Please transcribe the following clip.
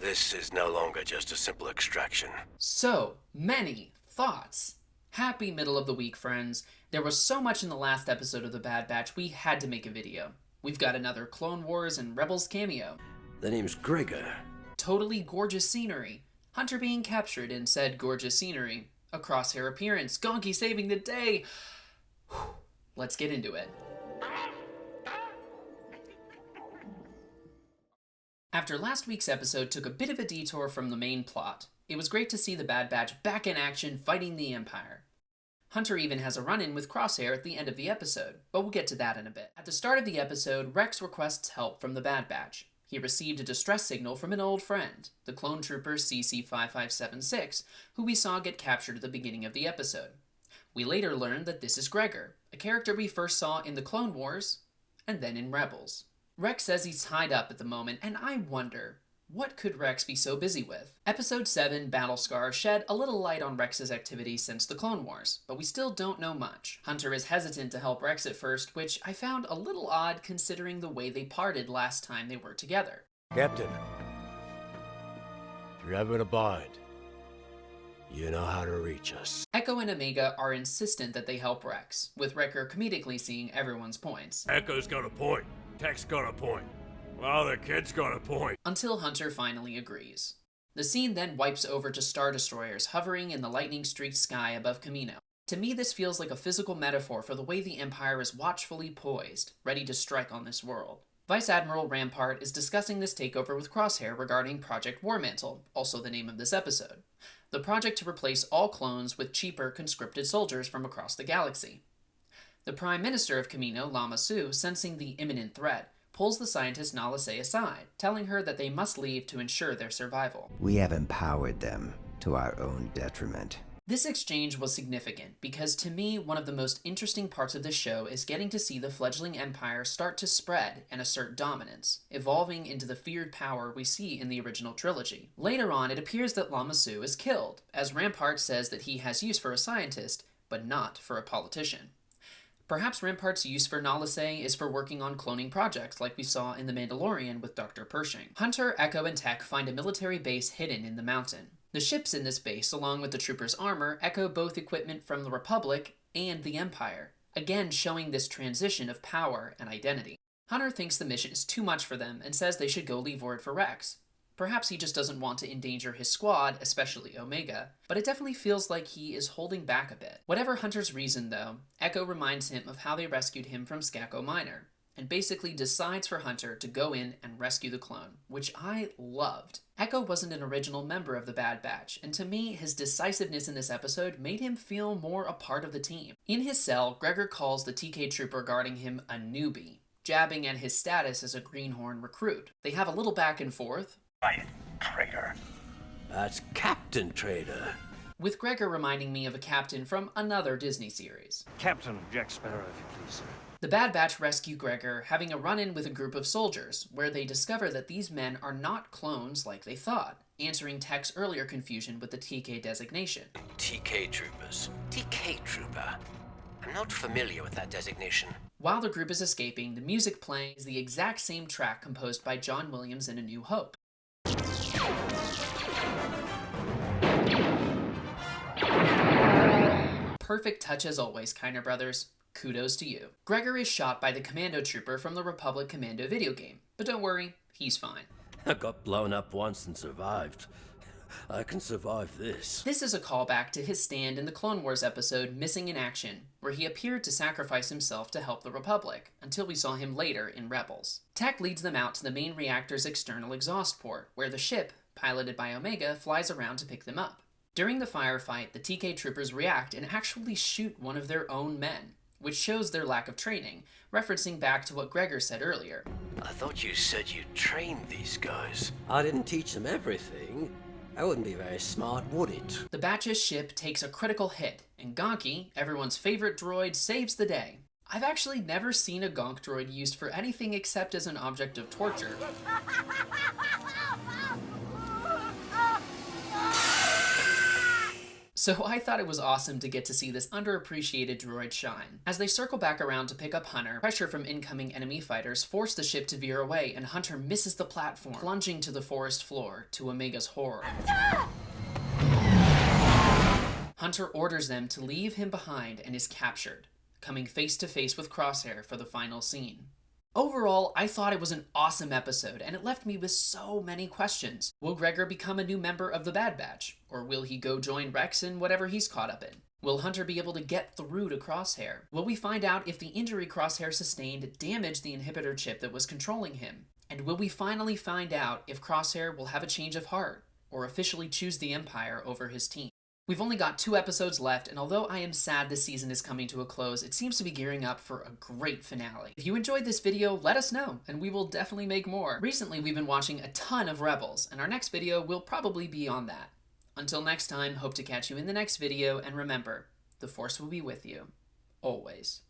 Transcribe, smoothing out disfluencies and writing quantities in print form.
This is no longer just a simple extraction. So many thoughts. Happy middle of the week, friends. There was so much in the last episode of The Bad Batch, we had to make a video. We've got another Clone Wars and Rebels cameo. The name's Gregor. Totally gorgeous scenery. Hunter being captured in said gorgeous scenery. A Crosshair appearance. Gonky saving the day. Whew. Let's get into it. After last week's episode took a bit of a detour from the main plot, it was great to see the Bad Batch back in action fighting the Empire. Hunter even has a run-in with Crosshair at the end of the episode, but we'll get to that in a bit. At the start of the episode, Rex requests help from the Bad Batch. He received a distress signal from an old friend, the clone trooper CC-5576, who we saw get captured at the beginning of the episode. We later learned that this is Gregor, a character we first saw in the Clone Wars, and then in Rebels. Rex says he's tied up at the moment, and I wonder, what could Rex be so busy with? Episode 7, Battlescar, shed a little light on Rex's activities since the Clone Wars, but we still don't know much. Hunter is hesitant to help Rex at first, which I found a little odd considering the way they parted last time they were together. Captain, if you're ever in a bind, you know how to reach us. Echo and Omega are insistent that they help Rex, with Wrecker comedically seeing everyone's points. Echo's got a point. Tech's got a point. Well, the kid's got a point. Until Hunter finally agrees. The scene then wipes over to Star Destroyers hovering in the lightning-streaked sky above Camino. To me, this feels like a physical metaphor for the way the Empire is watchfully poised, ready to strike on this world. Vice Admiral Rampart is discussing this takeover with Crosshair regarding Project War Mantle, also the name of this episode. The project to replace all clones with cheaper conscripted soldiers from across the galaxy. The Prime Minister of Camino, Lama Su, sensing the imminent threat, pulls the scientist Nala Se aside, telling her that they must leave to ensure their survival. We have empowered them to our own detriment. This exchange was significant because to me, one of the most interesting parts of this show is getting to see the fledgling empire start to spread and assert dominance, evolving into the feared power we see in the original trilogy. Later on, it appears that Lama Su is killed, as Rampart says that he has use for a scientist, but not for a politician. Perhaps Rampart's use for Nala Se is for working on cloning projects like we saw in The Mandalorian with Dr. Pershing. Hunter, Echo, and Tech find a military base hidden in the mountain. The ships in this base, along with the troopers' armor, echo both equipment from the Republic and the Empire, again showing this transition of power and identity. Hunter thinks the mission is too much for them and says they should go leave word for Rex. Perhaps he just doesn't want to endanger his squad, especially Omega, but it definitely feels like he is holding back a bit. Whatever Hunter's reason, though, Echo reminds him of how they rescued him from Skako Minor, and basically decides for Hunter to go in and rescue the clone, which I loved. Echo wasn't an original member of the Bad Batch, and to me, his decisiveness in this episode made him feel more a part of the team. In his cell, Gregor calls the TK trooper guarding him a newbie, jabbing at his status as a Greenhorn recruit. They have a little back and forth, Quiet, traitor. That's Captain Traitor. with Gregor reminding me of a captain from another Disney series. Captain Jack Sparrow, if you please, sir. The Bad Batch rescue Gregor, having a run-in with a group of soldiers, where they discover that these men are not clones like they thought, answering Tech's earlier confusion with the TK designation. TK Troopers. TK Trooper. I'm not familiar with that designation. While the group is escaping, the music playing is the exact same track composed by John Williams in A New Hope. Perfect touch as always, Kiner Brothers. Kudos to you. Gregor is shot by the commando trooper from the Republic Commando video game, but don't worry, he's fine. I got blown up once and survived. I can survive this. This is a callback to his stand in the Clone Wars episode Missing in Action, where he appeared to sacrifice himself to help the Republic, until we saw him later in Rebels. Tech leads them out to the main reactor's external exhaust port, where the ship, piloted by Omega, flies around to pick them up. During the firefight, the TK troopers react and actually shoot one of their own men, which shows their lack of training, referencing back to what Gregor said earlier. I thought you said you trained these guys. I didn't teach them everything. That wouldn't be very smart, would it? The Batch's ship takes a critical hit, and Gonky, everyone's favorite droid, saves the day. I've actually never seen a Gonk droid used for anything except as an object of torture. So I thought it was awesome to get to see this underappreciated droid shine. As they circle back around to pick up Hunter, pressure from incoming enemy fighters force the ship to veer away, and Hunter misses the platform, plunging to the forest floor, to Omega's horror. Hunter orders them to leave him behind and is captured, coming face to face with Crosshair for the final scene. Overall, I thought it was an awesome episode, and it left me with so many questions. Will Gregor become a new member of the Bad Batch? Or will he go join Rex in whatever he's caught up in? Will Hunter be able to get through to Crosshair? Will we find out if the injury Crosshair sustained damaged the inhibitor chip that was controlling him? And will we finally find out if Crosshair will have a change of heart, or officially choose the Empire over his team? We've only got 2 episodes left, and although I am sad this season is coming to a close, it seems to be gearing up for a great finale. If you enjoyed this video, let us know, and we will definitely make more. Recently, we've been watching a ton of Rebels, and our next video will probably be on that. Until next time, hope to catch you in the next video, and remember, the Force will be with you, always.